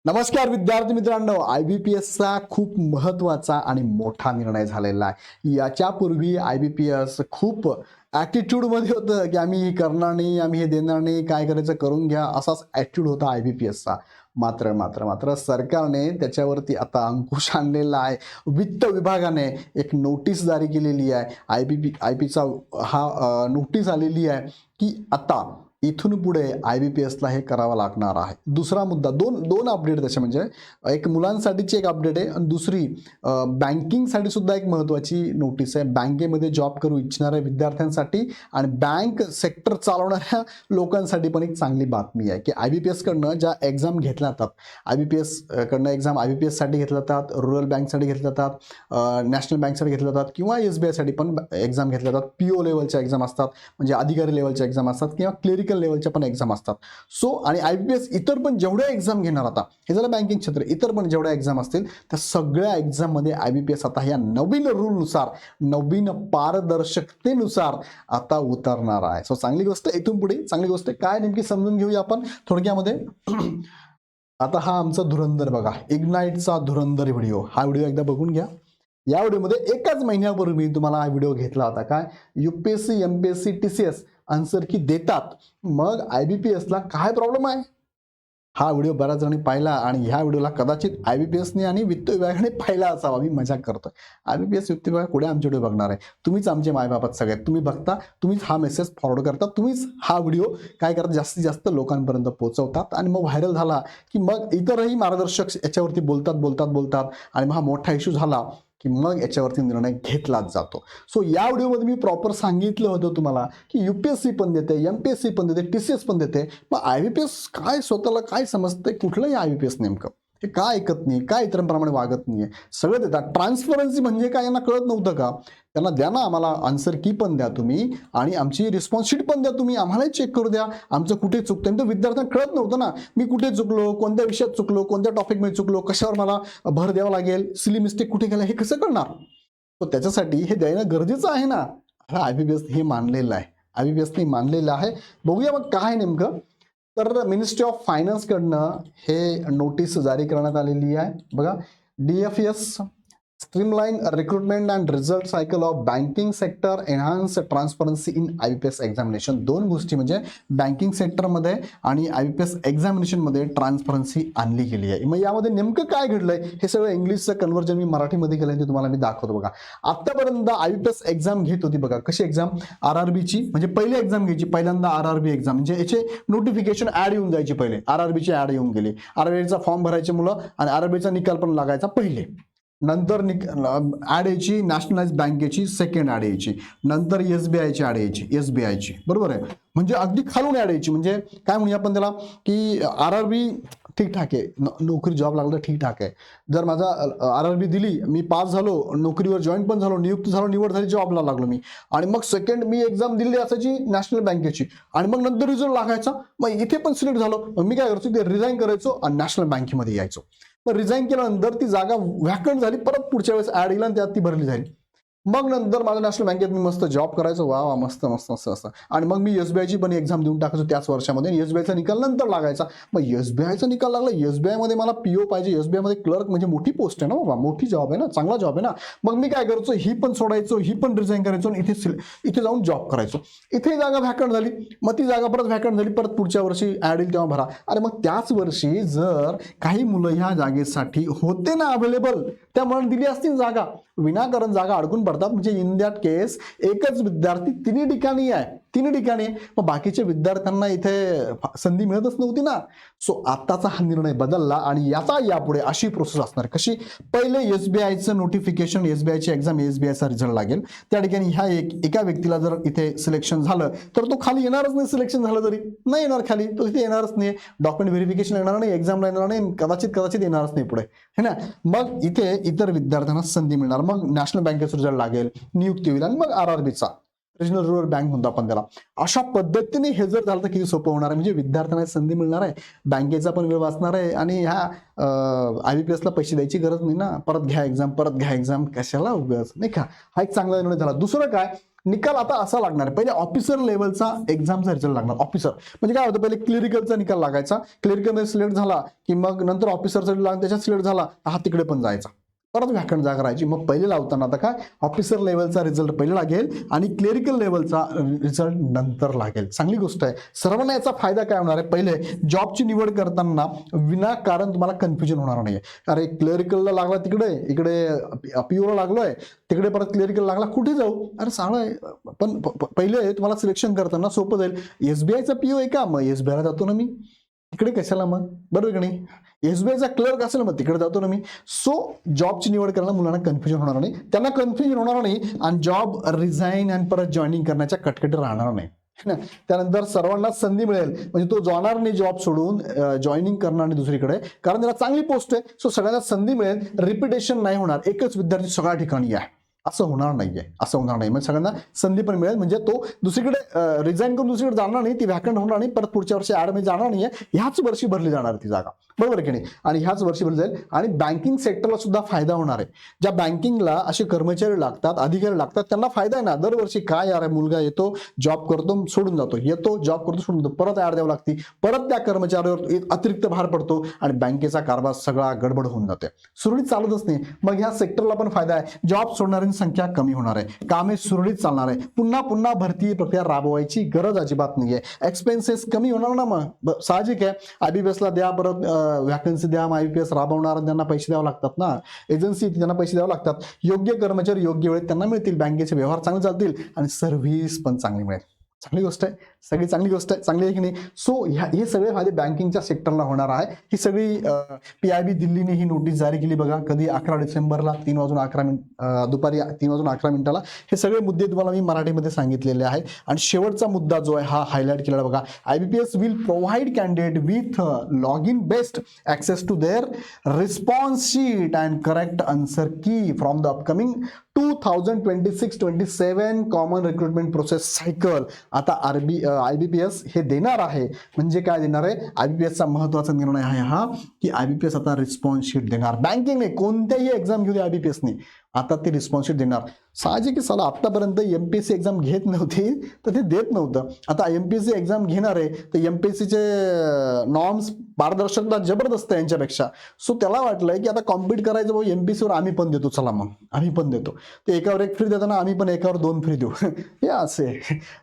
नमस्कार विद्यार्थी मित्रांनो, IBPSचा खूप महत्त्वाचा आणि मोठा निर्णय झालेला आहे. याच्यापूर्वी IBPS खूप ॲटिट्यूडमध्ये होतं की आम्ही हे करणार नाही, आम्ही हे देणार नाही, काय करायचं करून घ्या, असाच ॲटिट्यूड होता IBPSचा. मात्र सरकारने त्याच्यावरती आता अंकुश आणलेला आहे. वित्त विभागाने एक नोटीस जारी केलेली आहे. आयपीचा नोटीस आलेली आहे की आता इथून पुढे IBPSला हे करावं लागणार आहे. दुसरा मुद्दा, दोन दोन अपडेट त्याच्या म्हणजे एक मुलांसाठीची एक अपडेट आहे आणि दुसरी बँकिंगसाठी सुद्धा एक महत्त्वाची नोटीस आहे. बँकेमध्ये जॉब करू इच्छिणाऱ्या विद्यार्थ्यांसाठी आणि बँक सेक्टर चालवणाऱ्या लोकांसाठी पण एक चांगली बातमी आहे की IBPS कडनं ज्या एक्झाम घेतल्या जातात, IBPS कडनं एक्झाम IBPSसाठी घेतल्या जातात, रुरल बँकसाठी घेतल्या जातात, नॅशनल बँकसाठी घेतल्या जातात किंवा SBI साठी पण एक्झाम घेतल्या जातात. PO लेवलच्या एक्झाम असतात, म्हणजे अधिकारी लेवलच्या एक्झाम असतात किंवा क्लेरिकल लेवलच्या पण एक्झाम असतात. सो आणि IBPS इतर पण जेवढ्या एक्झाम घेणार, आता हे झालं बँकिंग क्षेत्र, इतर पण जेवढ्या एक्झाम असतील त्या सगळ्या एक्झाममध्ये IBPS आता या नवीन रूलनुसार, नवीन पारदर्शकतेनुसार आता उतरणार आहे. सो चांगली गोष्ट, इथून पुढे चांगली गोष्ट काय नेमकी समजून घेऊया आपण थोडक्यामध्ये. आता हा आमचा धुरंधर बघा, इग्नाइटचा धुरंधर व्हिडिओ, हा व्हिडिओ एकदा बघून घ्या. या व्हिडिओमध्ये एकाच महिन्यापूर्वी मी तुम्हाला हा व्हिडिओ घेतला होता. काय UPSC MPSC TCS आन्सर की देतात, मग IBPSला काय प्रॉब्लेम आहे. हा व्हिडिओ बऱ्याच जणांनी पाहिला आणि ह्या व्हिडिओला कदाचित IBPSने आणि वित्त विभागाने पाहिला असावा. मी मजाक करतोय. IBPS वित्त विभाग कुठे आमचे व्हिडिओ बघणार आहे. तुम्हीच आमचे मायबापात सगळ्यात, तुम्ही बघता, तुम्हीच हा मेसेज फॉरवर्ड करता, तुम्हीच हा व्हिडिओ काय करता, जास्तीत जास्त लोकांपर्यंत पोहोचवतात आणि मग व्हायरल झाला की मग इतरही मार्गदर्शक याच्यावरती बोलतात आणि मग हा मोठा इश्यू झाला की मग याच्यावरती निर्णय घेतलाच जातो. सो या व्हिडिओमध्ये मी प्रॉपर सांगितलं होतं तुम्हाला की UPSC पण देते, MPSC पण देते, TCS पण देते. मग IBPS काय स्वतःला काय समजते, कुठलंही IBPS नेमकं हे का ऐकत नाही, काय इतरांप्रमाणे वागत नाहीये, सगळं देतात. ट्रान्सपरन्सी म्हणजे काय यांना कळत नव्हतं का? त्यांना द्या ना, आम्हाला आन्सर की पण द्या तुम्ही आणि आमची रिस्पॉन्स शीट पण द्या तुम्ही, आम्हालाही चेक करू द्या आमचं कुठे चुकतं. तर विद्यार्थ्यांना कळत नव्हतं ना, मी कुठे चुकलो, कोणत्या विषयात चुकलो, कोणत्या टॉपिकमध्ये चुकलो, कशावर मला भर द्यावा लागेल, सिली मिस्टेक कुठे केला, हे कसं कळणार. तर त्याच्यासाठी हे द्यायला गरजेचं आहे ना. IBPS हे मानलेलं आहे, IBPSने मानलेलं आहे. बघूया मग काय नेमकं. तर मिनिस्ट्री ऑफ फायनान्स कडनं हे नोटीस जारी करण्यात आलेली आहे बघा. DFS streamline recruitment and result cycle of banking sector, enhance transparency in IBPS examination. दोन गोष्टी म्हणजे बँकिंग सेक्टरमध्ये आणि IBPS एक्झामिनेशनमध्ये ट्रान्सपरन्सी आणली गेली आहे. मग यामध्ये नेमकं काय घडलंय, हे सगळं इंग्लिशचं कन्व्हर्जन मी मराठीमध्ये केलंय ते तुम्हाला मी दाखवतो बघा. आतापर्यंत IBPS एक्झाम घेत होती बघा, कशी एक्झाम, RRBची म्हणजे पहिली एक्झाम घ्यायची, पहिल्यांदा RRB एक्झाम म्हणजे याचे नोटिफिकेशन ऍड येऊन जायचे. पहिले RRBची ऍड येऊन गेली, RRBचा फॉर्म भरायचे मुलं आणि RRBचा निकाल पण लागायचा पहिले. नंतर ऍड यायची नॅशनलाइज बँकेची, सेकंड ऍड यायची, नंतर SBIची ऍड यायची, SBIची, बरोबर आहे. म्हणजे अगदी खालून ऍड यायची. म्हणजे काय म्हणूया आपण त्याला की RRB ठीकठाक आहे, नोकरी जॉब लागला ठीकठाक आहे. जर माझा RRB दिली, मी पास झालो, नोकरीवर जॉईन पण झालो, नियुक्त झालो, निवड झाली, जॉबला लागलो मी, आणि मग सेकंड मी एक्झाम दिलेली असायची नॅशनल बँकेची आणि मग नंतर रिझल्ट लागायचा, मग इथे पण सिलेक्ट झालो, मग मी काय करायचो, ते रिझाईन करायचो आणि नॅशनल बँकेमध्ये यायचो. मग रिझाईन केल्यानंतर ती जागा व्हॅकंट झाली, परत पुढच्या वेळेस ऍड येईल आणि त्यात ती भरली जाईल. मग नंतर माझ्या नॅशनल बँकेत मी मस्त जॉब करायचो, वा वा मस्त मस्त मस्त असं. आणि मग मी SBIची पण एक्झाम देऊन टाकायचो त्याच वर्षामध्ये. SBIचा निकाल नंतर लागायचा. मग SBIचा निकाल लागला, SBI मध्ये मला PO पाहिजे, SBI मध्ये क्लर्क म्हणजे मोठी पोस्ट आहे ना बाबा, मोठी जॉब आहे ना, चांगला जॉब आहे ना. मग मी काय करायचो, ही पण सोडायचो, ही पण रिझाईन करायचो आणि इथे जाऊन जॉब करायचो. इथे जागा व्हॅकंट झाली, मग ती जागा परत व्हॅकंट झाली, परत पुढच्या वर्षी ऍड येईल तेव्हा भरा. अरे मग त्याच वर्षी जर काही मुलं ह्या जागेसाठी होते ना अवेलेबल, त्यामुळे दिली असतील जागा, विनाकारण जागा अडकून पडतात. म्हणजे इन दॅट केस एकच विद्यार्थी तिन्ही ठिकाणी आहे, मग बाकीच्या विद्यार्थ्यांना इथे संधी मिळतच नव्हती ना. सो आताचा हा निर्णय बदलला आणि याचा यापुढे अशी प्रोसेस असणार. कशी, पहिले SBIचं नोटिफिकेशन, SBIची एक्झाम, SBIचा रिझल्ट लागेल. त्या ठिकाणी ह्या एका व्यक्तीला जर इथे सिलेक्शन झालं तर तो खाली येणारच नाही, सिलेक्शन झालं तरी नाही येणार खाली, तो इथे येणारच नाही, डॉक्युमेंट व्हेरिफिकेशन येणार नाही, एक्झामला येणार नाही, कदाचित येणारच नाही पुढे, है ना. मग इथे इतर विद्यार्थ्यांना संधी मिळणार, मग नॅशनल बँकेचा रिझल्ट लागेल, नियुक्ती होईल आणि मग RRBचा, रिजनल रुरल बँक म्हणतो आपण त्याला. अशा पद्धतीने हे जर झालं तर किती सोपं होणार आहे. म्हणजे विद्यार्थ्यांना संधी मिळणार आहे, बँकेचा पण वेळ वाचणार आहे आणि ह्या IBPSला पैसे द्यायची गरज नाही ना. परत घ्या एक्झाम, कशाला उगाच, नाही का. हा एक चांगला निर्णय झाला. दुसरं काय, निकाल आता असा लागणार आहे, पहिले ऑफिसर लेवलचा एक्झामचा रिझल्ट लागणार. ऑफिसर म्हणजे काय होतं, पहिले क्लिरिकलचा निकाल लागायचा, क्लिरिकलमध्ये सिलेक्ट झाला की मग नंतर ऑफिसरचा लागला, त्याच्यात सिलेक्ट झाला हा तिकडे पण जायचा, परत व्याकरण जागा राहायची. मग पहिले लावताना आता काय ऑफिसर लेवलचा रिझल्ट पहिले लागेल आणि क्लेरिकल लेवलचा रिझल्ट नंतर लागेल. चांगली गोष्ट आहे. सर्वांना याचा फायदा काय होणार आहे, पहिले जॉबची निवड करताना विनाकारण तुम्हाला कन्फ्युजन होणार नाही. अरे क्लेरिकलला लागला तिकडे, इकडे पीओला लागलोय, तिकडे परत क्लेरिकल लागला, कुठे जाऊ, अरे साळं आहे. पण पहिले तुम्हाला सिलेक्शन करताना सोपं जाईल. एसबीआयचा पीओ आहे का, मग एसबीआयला जातो ना मी, इकडे कशाला मग, बरोबर की नाही. एसबीआयचा क्लर्क असेल मग तिकडे जातो ना मी. सो जॉबची निवड करायला मुलांना कन्फ्युजन होणार नाही, त्यांना कन्फ्युजन होणार नाही आणि जॉब रिझाईन आणि परत जॉईनिंग करण्याच्या कटकटी राहणार नाही. त्यानंतर सर्वांना संधी मिळेल, म्हणजे तो जाणार नाही जॉब सोडून, जॉईनिंग करणार नाही दुसरीकडे, कारण त्याला चांगली पोस्ट आहे. सो सगळ्यांना संधी मिळेल, रिपिटेशन नाही होणार, एकच विद्यार्थी सगळ्या ठिकाणी आहे असं होणार नाहीये, असं होणार नाही. म्हणजे सगळ्यांना संधी पण मिळेल, म्हणजे तो दुसरीकडे रिझाईन करून दुसरीकडे जाणार नाही, ती व्हॅकंट होणार नाही, परत पुढच्या वर्षी ऍड मध्ये जाणार नाहीये, ह्याच वर्षी भरली जाणार ती जागा, बरोबर की नाही. आणि ह्याच वर्षी भरली जाईल. आणि बँकिंग सेक्टरला सुद्धा फायदा होणार आहे. ज्या बँकिंगला असे कर्मचारी लागतात, अधिकारी लागतात, त्यांना फायदा आहे ना. दरवर्षी काय यार मुलगा येतो, जॉब करतो, सोडून जातो, येतो, जॉब करतो, सोडून जातो, परत ऍड द्यावं लागते, परत त्या कर्मचाऱ्यावर अतिरिक्त भार पडतो आणि बँकेचा कारभार सगळा गडबड होऊन जाते, सुरळीत चालतच नाही. मग ह्या सेक्टरला पण फायदा आहे, जॉब सोडणाऱ्यांची संख्या कमी होणार आहे, कामे सुरळीत चालणार आहे, पुन्हा पुन्हा भरती प्रक्रिया राबवायची गरज अजिबात नाहीये, एक्सपेन्सेस कमी होणार ना. मग साहजिक आहे, आयबीपीएसला द्या, परत व्हॅकन्सी द्या, मग आयबीपीएस राबवणार त्यांना पैसे द्यावे लागतात ना, एजन्सी त्यांना पैसे द्यावे लागतात. योग्य कर्मचारी योग्य वेळेत त्यांना मिळतील, बँकेचे व्यवहार चांगले चालतील आणि सर्व्हिस पण चांगली मिळेल. चांगली गोष्ट आहे, सगळी चांगली गोष्ट आहे, चांगली आहे की नाही. सो हे सगळे फायदे बँकिंगच्या सेक्टरला होणार आहे. ही सगळी PIB दिल्लीने ही नोटीस जारी केली बघा, कधी 11 डिसेंबरला 3:11 दुपारी 3:11 हे सगळे मुद्दे तुम्हाला मी मराठीमध्ये सांगितलेले आहेत. आणि शेवटचा मुद्दा जो आहे हा हायलाइट केलेला बघा, IBPS will provide candidate with log in based access to their response sheet and correct answer key from the upcoming 2026-27 common recruitment process cycle. आता IBPS हे देणार आहे. म्हणजे काय देणार आहे, IBPSचा महत्वाचा निर्णय आहे हा, की IBPS आता रिस्पॉन्स शीट देणार. बँकिंगने कोणत्याही एक्झाम घेऊ दे IBPSने, आता ते रिस्पॉन्स शीट देणार. साहजिक साला आतापर्यंत MPSC एक्झाम घेत नव्हती तर ते देत नव्हतं, आता MPSC एक्झाम घेणार आहे तर MPSCचे नॉर्म्स पारदर्शकता जबरदस्त आहे यांच्यापेक्षा. सो त्याला वाटलंय की आता कॉम्पिट करायचं भाऊ MPSCवर, आम्ही पण देतो, चला मग आम्ही पण देतो. ते एकावर एक फ्री देताना आम्ही पण एकावर 2 फ्री देऊ हे असे.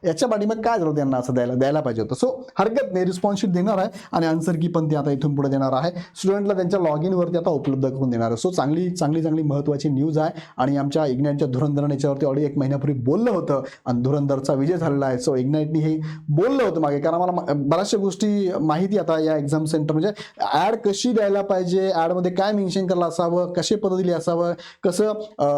याच्या पाठीमागे काय झालं, त्यांना असं द्यायला पाहिजे होतं. सो हरकत नाही, रिस्पॉन्स शीट देणार आहे आणि आन्सर की पण ते आता इथून पुढे देणार आहे. स्टुडंटला त्यांच्या लॉग इन वरती आता उपलब्ध करून देणार आहे. सो चांगली महत्वाची न्यूज आहे. आणि आमच्या इग्नाइटच्या धुरंधरने याच्यावरती ऑलरेडी 1 महिन्यापूर्वी बोललं होतं आणि धुरंधरचा विजय झालेला आहे. सो इग्नाइटनी हे बोललं होतं मागे, कारण आम्हाला बऱ्याचशा गोष्टी माहिती आता या एक्झाम सेंटर, म्हणजे ऍड कशी द्यायला पाहिजे, ऍडमध्ये काय मेन्शन करायला असावं, कसे पद्धतीने असावं, कसं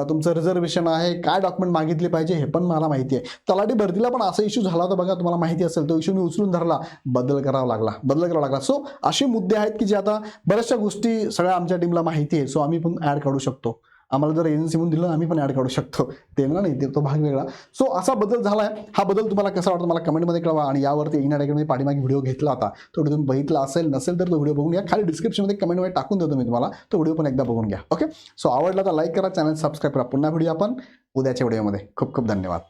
तुमचं रिझर्वेशन आहे, काय डॉक्युमेंट मागितले पाहिजे हे पण मला माहिती आहे. तलाठी भरतीला पण असा इश्यू झाला होता बघा, तुम्हाला माहिती असेल. तो इश्यू मी उचलून धरला, बदल करावा लागला. सो असे मुद्दे आहेत की जे आता बऱ्याचशा गोष्टी सगळ्या आमच्या टीमला माहिती आहे. सो आम्ही पण ऍड काढू शकतो, आम्हाला जर एजन्सी म्हणून दिलं आम्ही पण ऍड काढू शकतो, ते ना नाही, तो भाग वेगळा. सो असा बदल झालाय. हा बदल तुम्हाला कसा वाटतो मला कमेंटमध्ये कळवा. आणि यावरती इग्नाइट अकॅडमी पाठीमागे व्हिडिओ घेतला होता, तो तुम्ही बघितला असेल, नसेल तर तो व्हिडिओ बघून घ्या, खाली डिस्क्रिप्शनमध्ये कमेंटमध्ये टाकून देतो मी तुम्हाला, तो व्हिडिओ पण एकदा बघून घ्या. ओके, सो आवडला तर लाईक करा, चॅनल सबस्क्राईब करा. पुन्हा व्हिडिओ आपण उद्याच्या व्हिडिओमध्ये. खूप खूप धन्यवाद.